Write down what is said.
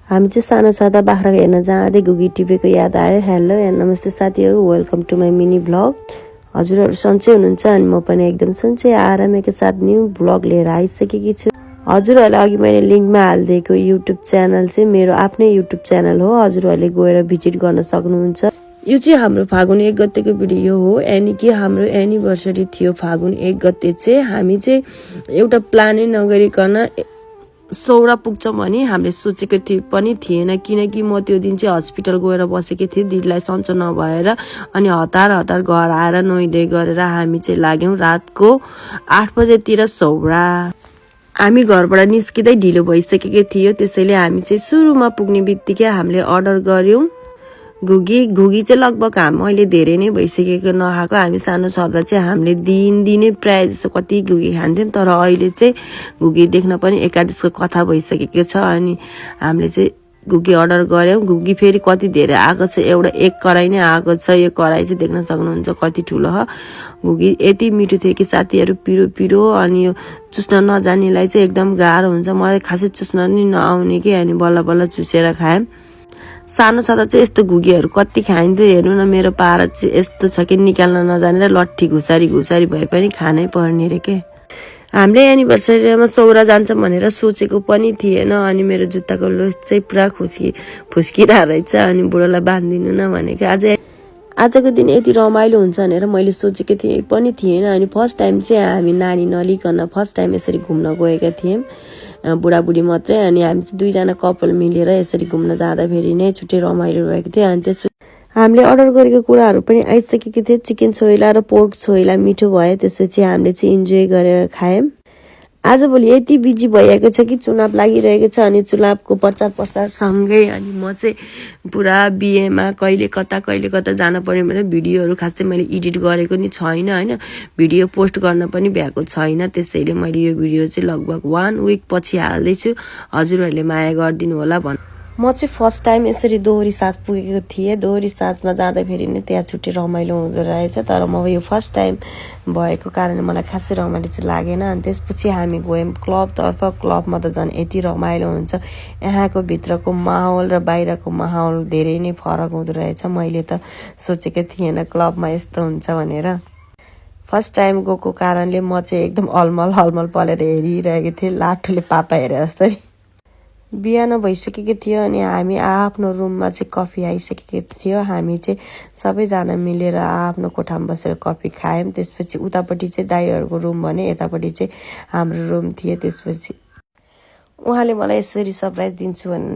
हामी चाहिँ सानो छँदा बाख्रा हेर्न जाँदै गुगी टिपेको याद आयो। हेलो एन्ड नमस्ते साथीहरू, welcome to my mini blog. हजुरहरू सन्चै हुनुहुन्छ अनि म पनि एकदम सन्चै आरामैको साथ न्यू ब्लग लिएर आइसकेकी छु। हजुरहरूलाई अघि मैले लिङ्कमा हालिदिएको युट्युब च्यानल चाहिँ मेरो आफ्नै युट्युब च्यानल हो। हजुरहरूले गएर भिजिट गर्न सक्नुहुन्छ। यो चाहिँ हाम्रो फागुन 1 गतेको भिडियो हो। यानि कि हाम्रो एनिभर्सरी थियो फागुन 1 गते चाहिँ। हामी चाहिँ एउटा प्लानै नगरिकन सौरा पुग्छौँ भने हामीले सोचेको पनि थिएन, किनकि म त्यो दिन चाहिँ हस्पिटल गएर बसेकी थिएँ दिदीलाई सन्चो नभएर। अनि हतार घर आएर नुहाइधुवाइ गरेर हामी चाहिँ लाग्यौँ रातको 8 बजेतिर सौरा। हामी घरबाट निस्किँदै ढिलो भइसकेको थियो, त्यसैले हामी चाहिँ सुरुमा पुग्ने बित्तिकै हामीले अर्डर गर्यौँ घुगी चाहिँ लगभग मैले धेरै नै भइसकेको नखाएको। हामी सानो छँदा चाहिँ हामीले दिनै प्रायः जस्तो कति घुगी खान्थ्यौँ, तर अहिले चाहिँ घुगी देख्न पनि एकादशको कथा भइसकेको छ। अनि हामीले चाहिँ घुगी अर्डर गऱ्यौँ। घुगी फेरि कति धेरै आएको छ, एउटा 1 कराई नै आएको छ। यो कराई चाहिँ देख्न सक्नुहुन्छ कति ठुलो हो। घुगी यति मिठो थियो कि साथीहरू, पिरो अनि यो चुस्न नजानेलाई चाहिँ एकदम गाह्रो हुन्छ। मलाई खासै चुस्न नि नआउने कि, अनि बल्ल चुसेर खाएँ। सानो छँदा चाहिँ यस्तो घुगीहरू कति खाइन्थ्यो। हेर्नु न, मेरो पारा चाहिँ यस्तो छ कि निकाल्न नजानेर लट्ठी घुसारी भए पनि खानै पर्ने रे के। हामीले एनिभर्सरीमा सौरा जान्छ भनेर सोचेको पनि थिएन। अनि मेरो जुत्ताको लोस चाहिँ पुरा फुस्किरहेको रहेछ। अनि बुढोलाई बाँधिदिनु न भनेको। आजको दिन यति रमाइलो हुन्छ भनेर मैले सोचेको पनि थिएन। अनि फर्स्ट टाइम चाहिँ हामी नानी नलिकन फर्स्ट टाइम यसरी घुम्न गएका थियौँ, बुढाबुढी मात्रै। अनि हामी चाहिँ 2 जना कपाल मिलेर यसरी घुम्न जाँदाखेरि नै छुट्टै रमाइलो भएको थियो। अनि त्यसपछि हामीले अर्डर गरेको कुराहरू पनि आइसकेको थियो। चिकन छोइला र पोर्क छोइला मिठो भयो। त्यसपछि हामीले चाहिँ इन्जोय गरेर खायौँ। आजभोलि यति बिजी भइएको छ कि चुनाव लागिरहेको छ, अनि चुनावको प्रचार सँगै अनि म चाहिँ पुरा बिहेमा कहिले कता जान पर्यो भनेर भिडियोहरू खासै मैले एडिट गरेको नि छैन होइन, भिडियो पोस्ट गर्न पनि भ्याएको छैन। त्यसैले मैले यो भिडियो चाहिँ लगभग 1 विक पछि हाल्दैछु। हजुरहरूले माया गरिदिनु होला म चाहिँ फर्स्ट टाइम यसरी दोहोरी साँझ पुगेको थिएँ। दोहोरी साँझमा जाँदाखेरि नै त्यहाँ छुट्टै रमाइलो हुँदो रहेछ, तर म यो फर्स्ट टाइम भएको कारणले मलाई खासै रमाइलो चाहिँ लागेन। अनि त्यसपछि हामी गयौँ क्लबतर्फ। क्लबमा त झन् यति रमाइलो हुन्छ। यहाँको भित्रको माहौल र बाहिरको माहौल धेरै नै फरक हुँदो रहेछ। मैले त सोचेकै थिएन क्लबमा यस्तो हुन्छ भनेर। फर्स्ट टाइम गएको कारणले म चाहिँ एकदम हलमल पलेर हेरिरहेको थिएँ, लाठोले पापा हेरे जसरी। बिहान भइसकेको थियो अनि हामी आफ्नो रुममा चाहिँ कफी आइसकेको थियो। हामी चाहिँ सबैजना मिलेर आफ्नो कोठामा बसेर कफी खायौँ। त्यसपछि उतापट्टि चाहिँ दाइहरूको रुम भने, यतापट्टि चाहिँ हाम्रो रुम थियो। त्यसपछि उहाँले मलाई यसरी सरप्राइज दिन्छु